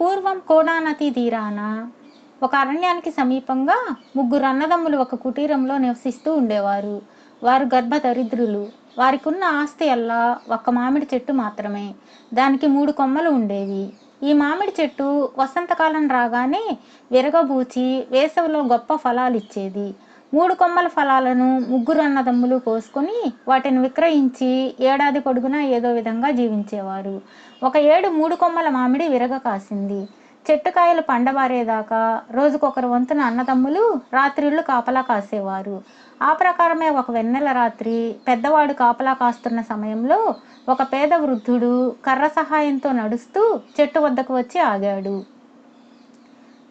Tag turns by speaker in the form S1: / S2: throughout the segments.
S1: పూర్వం కోడా నదీ తీరాన ఒక అరణ్యానికి సమీపంగా ముగ్గురు అన్నదమ్ములు ఒక కుటీరంలో నివసిస్తూ ఉండేవారు. వారు గర్భదరిద్రులు. వారికున్న ఆస్తి అల్లా ఒక్క మామిడి చెట్టు మాత్రమే. దానికి 3 కొమ్మలు ఉండేవి. ఈ మామిడి చెట్టు వసంతకాలం రాగానే విరగబూచి వేసవిలో గొప్ప ఫలాలిచ్చేది. 3 కొమ్మల ఫలాలను ముగ్గురు అన్నదమ్ములు కోసుకొని వాటిని విక్రయించి ఏడాది పొడుగునా ఏదో విధంగా జీవించేవారు. ఒక ఏడు 3 కొమ్మల మామిడి విరగ కాసింది. చెట్టుకాయలు పండబారేదాకా రోజుకొకరు వంతున అన్నదమ్ములు రాత్రిళ్ళు కాపలా కాసేవారు. ఆ ప్రకారమే ఒక వెన్నెల రాత్రి పెద్దవాడు కాపలా కాస్తున్న సమయంలో ఒక పేద వృద్ధుడు కర్ర సహాయంతో నడుస్తూ చెట్టు వద్దకు వచ్చి ఆగాడు.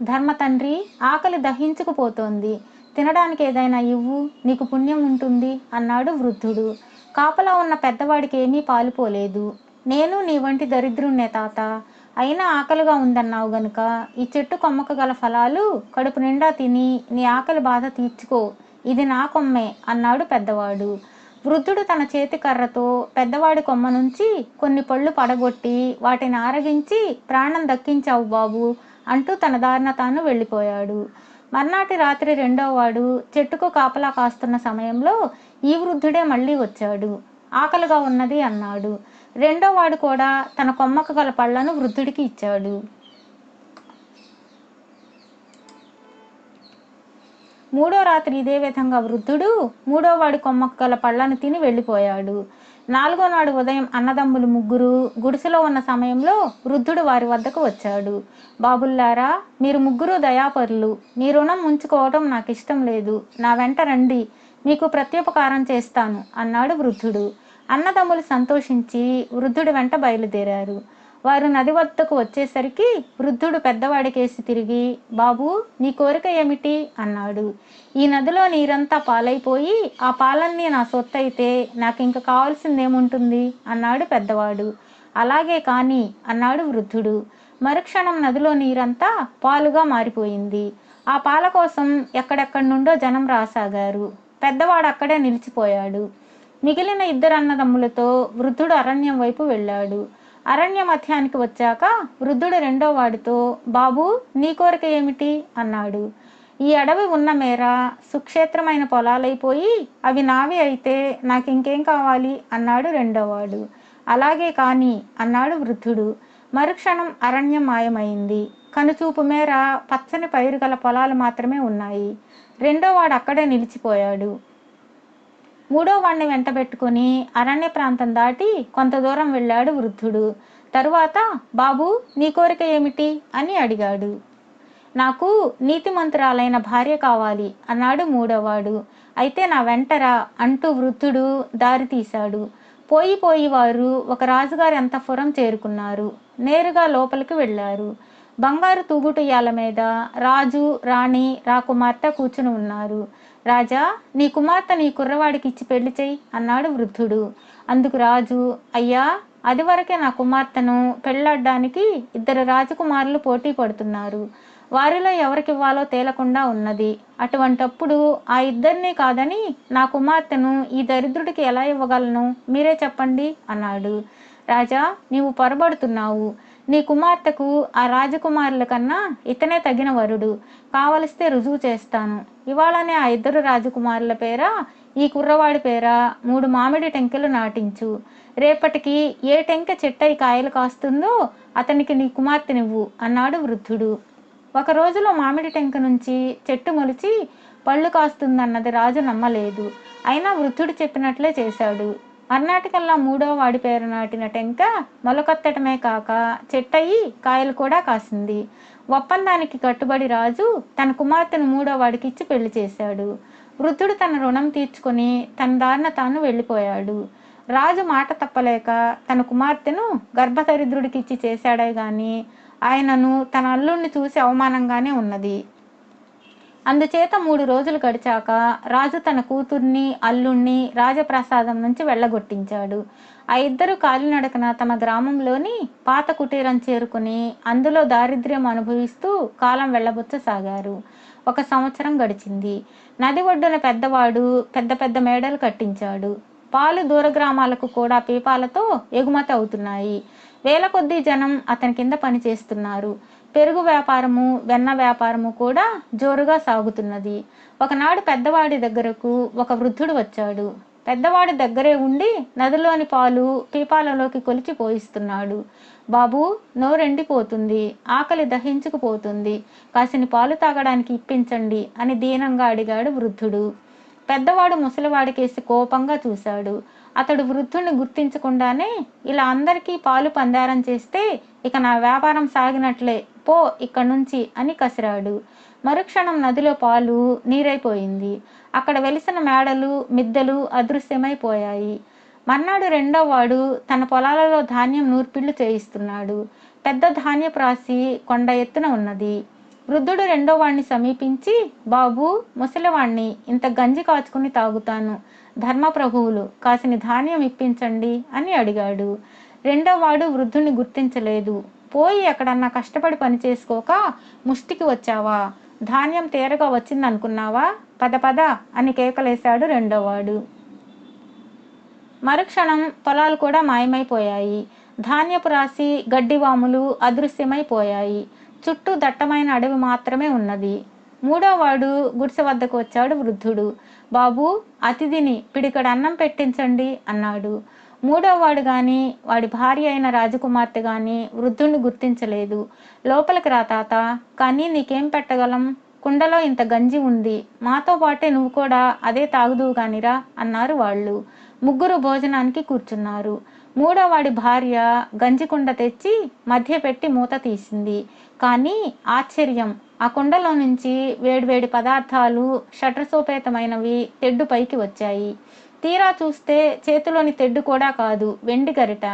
S1: ధర్మతండ్రి, ఆకలి దహించుకుపోతోంది, తినడానికి ఏదైనా ఇవ్వు, నీకు పుణ్యం ఉంటుంది అన్నాడు వృద్ధుడు. కాపలా ఉన్న పెద్దవాడికి ఏమీ పాలుపోలేదు. నేను నీ వంటి దరిద్రుణ్ణే తాత, అయినా ఆకలిగా ఉందన్నావు గనుక ఈ చెట్టు కొమ్మకు గల ఫలాలు కడుపు నిండా తిని నీ ఆకలి బాధ తీర్చుకో, ఇది నా కొమ్మే అన్నాడు పెద్దవాడు. వృద్ధుడు తన చేతి కర్రతో పెద్దవాడి కొమ్మ నుంచి కొన్ని పళ్ళు పడగొట్టి వాటిని ఆరగించి ప్రాణం దక్కించావు బాబు అంటూ తన దారిన తాను వెళ్ళిపోయాడు. మర్నాటి రాత్రి రెండోవాడు చెట్టుకు కాపలా కాస్తున్న సమయంలో ఈ వృద్ధుడే మళ్ళీ వచ్చాడు. ఆకలిగా ఉన్నది అన్నాడు. రెండోవాడు కూడా తన కొమ్మకు గల పళ్లను వృద్ధుడికి ఇచ్చాడు. మూడో రాత్రి ఇదే విధంగా వృద్ధుడు మూడోవాడి కొమ్మకు గల పళ్లను తిని వెళ్ళిపోయాడు. 4వ నాడు ఉదయం అన్నదమ్ములు ముగ్గురు గుడిసెలో ఉన్న సమయంలో వృద్ధుడు వారి వద్దకు వచ్చాడు. బాబుల్లారా, మీరు ముగ్గురు దయాపరులు, మీ రుణం ఉంచుకోవటం నాకు ఇష్టం లేదు, నా వెంట రండి, మీకు ప్రత్యుపకారం చేస్తాను అన్నాడు వృద్ధుడు. అన్నదమ్ములు సంతోషించి వృద్ధుడి వెంట బయలుదేరారు. వారు నది వద్దకు వచ్చేసరికి వృద్ధుడు పెద్దవాడికేసి తిరిగి, బాబు, నీ కోరిక ఏమిటి అన్నాడు. ఈ నదిలో నీరంతా పాలైపోయి ఆ పాలన్నీ నా సొత్తు అయితే నాకింక కావాల్సిందేముంటుంది అన్నాడు పెద్దవాడు. అలాగే కాని అన్నాడు వృద్ధుడు. మరుక్షణం నదిలో నీరంతా పాలుగా మారిపోయింది. ఆ పాల కోసం ఎక్కడెక్కడి నుండో జనం రాసాగారు. పెద్దవాడు అక్కడే నిలిచిపోయాడు. మిగిలిన 2 అన్నదమ్ములతో వృద్ధుడు అరణ్యం వైపు వెళ్ళాడు. అరణ్య మధ్యానికి వచ్చాక వృద్ధుడు రెండో వాడితో, బాబు, నీ కోరిక ఏమిటి అన్నాడు. ఈ అడవి ఉన్న మేర సుక్షేత్రమైన పొలాలైపోయి అవి నావి అయితే నాకింకేం కావాలి అన్నాడు రెండోవాడు. అలాగే కాని అన్నాడు వృద్ధుడు. మరుక్షణం అరణ్యం మాయమైంది. కనుచూపు మేర పచ్చని పైరు గల పొలాలు మాత్రమే ఉన్నాయి. రెండోవాడు అక్కడే నిలిచిపోయాడు. మూడో వాడిని వెంటబెట్టుకుని అరణ్య ప్రాంతం దాటి కొంత దూరం వెళ్ళాడు వృద్ధుడు. తరువాత, బాబు, నీ కోరిక ఏమిటి అని అడిగాడు. నాకు నీతిమంతురాలైన భార్య కావాలి అన్నాడు మూడోవాడు. అయితే నా వెంటరా అంటూ వృద్ధుడు దారి తీశాడు. పోయి వారు ఒక రాజుగారి అంతఃపురం చేరుకున్నారు. నేరుగా లోపలికి వెళ్ళారు. బంగారు తూగుటుయ్యాల మీద రాజు, రాణి, రాకుమార్తె కూర్చుని ఉన్నారు. రాజా, నీ కుమార్తె నీ కుర్రవాడికి ఇచ్చి పెళ్లి చెయ్యి అన్నాడు వృద్ధుడు. అందుకు రాజు, అయ్యా, అది వరకే నా కుమార్తెను పెళ్లాడ్డానికి 2 రాజకుమారులు పోటీ పడుతున్నారు. వారిలో ఎవరికివ్వాలో తేలకుండా ఉన్నది. అటువంటప్పుడు ఆ 2ని కాదని నా కుమార్తెను ఈ దరిద్రుడికి ఎలా ఇవ్వగలను, మీరే చెప్పండి అన్నాడు. రాజా, నీవు పొరబడుతున్నావు. నీ కుమార్తెకు ఆ రాజకుమారుల కన్నా ఇతనే తగిన వరుడు. కావలిస్తే రుజువు చేస్తాను. ఇవాళనే ఆ 2 రాజకుమారుల పేర, ఈ కుర్రవాడి పేర 3 మామిడి టెంకెలు నాటించు. రేపటికి ఏ టెంకె చెట్టై కాయలు కాస్తుందో అతనికి నీ కుమార్తెనివ్వు అన్నాడు వృద్ధుడు. ఒక రోజులో మామిడి టెంక నుంచి చెట్టు మొలిచి పళ్ళు కాస్తుందన్నది రాజు నమ్మలేదు. అయినా వృద్ధుడు చెప్పినట్లే చేశాడు. మర్నాటికల్లా మూడో వాడి పేరు నాటిన టెంక మొలకొత్తటమే కాక చెట్టయి కాయలు కూడా కాసింది. ఒప్పందానికి కట్టుబడి రాజు తన కుమార్తెను మూడో వాడికి ఇచ్చి పెళ్లి చేశాడు. వృద్ధుడు తన రుణం తీర్చుకొని తన దారిన తాను వెళ్ళిపోయాడు. రాజు మాట తప్పలేక తన కుమార్తెను గర్భదరిద్రుడికి ఇచ్చి చేశాడే గాని ఆయనను తన అల్లుణ్ణి చూసి అవమానంగానే ఉన్నది. అందుచేత 3 రోజులు గడిచాక రాజు తన కూతుర్ని, అల్లుణ్ణి రాజప్రసాదం నుంచి వెళ్ళగొట్టించాడు. ఆ 2 కాలినడకన తమ గ్రామంలోని పాత కుటీరం చేరుకుని అందులో దారిద్ర్యం అనుభవిస్తూ కాలం వెళ్ళబుచ్చసాగారు. 1 సంవత్సరం గడిచింది. నది ఒడ్డున పెద్దవాడు పెద్ద పెద్ద మేడలు కట్టించాడు. పాలు దూర గ్రామాలకు కూడా పీపాలతో ఎగుమతి అవుతున్నాయి. వేల కొద్దీ జనం అతని కింద పనిచేస్తున్నారు. పెరుగు వ్యాపారము, వెన్న వ్యాపారము కూడా జోరుగా సాగుతున్నది. ఒకనాడు పెద్దవాడి దగ్గరకు ఒక వృద్ధుడు వచ్చాడు. పెద్దవాడి దగ్గరే ఉండి నదిలోని పాలు పీపాలలోకి కొలిచి పోయిస్తున్నాడు. బాబూ, నోరెండిపోతుంది, ఆకలి దహించుకుపోతుంది, కాసిని పాలు తాగడానికి ఇప్పించండి అని దీనంగా అడిగాడు వృద్ధుడు. పెద్దవాడు ముసలివాడికేసి కోపంగా చూశాడు. అతడు వృద్ధుణ్ణి గుర్తించకుండానే, ఇలా అందరికీ పాలు పందారం చేస్తే ఇక నా వ్యాపారం సాగినట్లే, పో ఇక్కడి నుంచి అని కసిరాడు. మరుక్షణం నదిలో పాలు నీరైపోయింది. అక్కడ వెలిసిన మేడలు, మిద్దెలు అదృశ్యమైపోయాయి. మర్నాడు రెండో వాడు తన పొలాలలో ధాన్యం నూర్పిళ్లు చేయిస్తున్నాడు. పెద్ద ధాన్యపు రాశి కొండ ఎత్తున ఉన్నది. వృద్ధుడు రెండో వాడిని సమీపించి, బాబు, ముసలివాణ్ణి ఇంత గంజి కాచుకుని తాగుతాను, ధర్మప్రభువులు కాసిని ధాన్యం ఇప్పించండి అని అడిగాడు. రెండో వాడు వృద్ధుణ్ణి గుర్తించలేదు. పోయి ఎక్కడన్నా కష్టపడి పని చేసుకోక ముష్టికి వచ్చావా? ధాన్యం తేరగా వచ్చిందనుకున్నావా? పద పద అని కేకలేశాడు రెండోవాడు. మరుక్షణం పొలాలు కూడా మాయమైపోయాయి. ధాన్యపు రాశి, గడ్డివాములు అదృశ్యమైపోయాయి. చుట్టూ దట్టమైన అడవి మాత్రమే ఉన్నది. మూడోవాడు గుడిసె వద్దకు వచ్చాడు వృద్ధుడు. బాబు, అతిథిని పిడికడ అన్నం పెట్టించండి అన్నాడు. మూడోవాడు గాని వాడి భార్య అయిన రాజకుమార్తె గాని వృద్ధుణ్ణి గుర్తించలేదు. లోపలికి రా తాత, కానీ నీకేం పెట్టగలం? కుండలో ఇంత గంజి ఉంది, మాతో పాటే నువ్వు కూడా అదే తాగుదువు గానిరా అన్నారు వాళ్ళు. ముగ్గురు భోజనానికి కూర్చున్నారు. మూడోవాడి భార్య గంజి కుండ తెచ్చి మధ్య పెట్టి మూత తీసింది. కానీ ఆశ్చర్యం, ఆ కుండలో నుంచి వేడివేడి పదార్థాలు, షట్రసోపేతమైనవి తెడ్డు పైకి వచ్చాయి. తీరా చూస్తే చేతిలోని తెడ్డు కూడా కాదు, వెండి గరిట.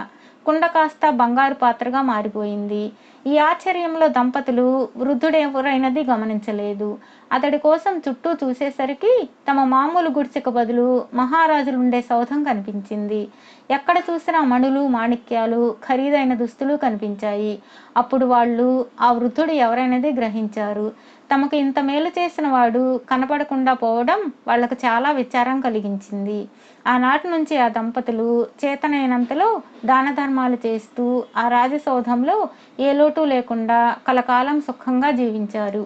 S1: కుండ కాస్త బంగారు పాత్రగా మారిపోయింది. ఈ ఆశ్చర్యంలో దంపతులు వృద్ధుడెవరైనది గమనించలేదు. అతడి కోసం చుట్టూ చూసేసరికి తమ మామూలు గుడిసెకు బదులు మహారాజులుండే సౌధం కనిపించింది. ఎక్కడ చూసినా మణులు, మాణిక్యాలు, ఖరీదైన దుస్తులు కనిపించాయి. అప్పుడు వాళ్ళు ఆ వృద్ధుడు ఎవరైనది గ్రహించారు. తమకు ఇంత మేలు చేసిన వాడు కనపడకుండా పోవడం వాళ్లకు చాలా విచారం కలిగించింది. ఆనాటి నుంచి ఆ దంపతులు చేతనైనంతలో దాన ధర్మాలు చేస్తూ ఆ రాజసౌధంలో ఏ లోటు లేకుండా కలకాలం సుఖంగా జీవించారు.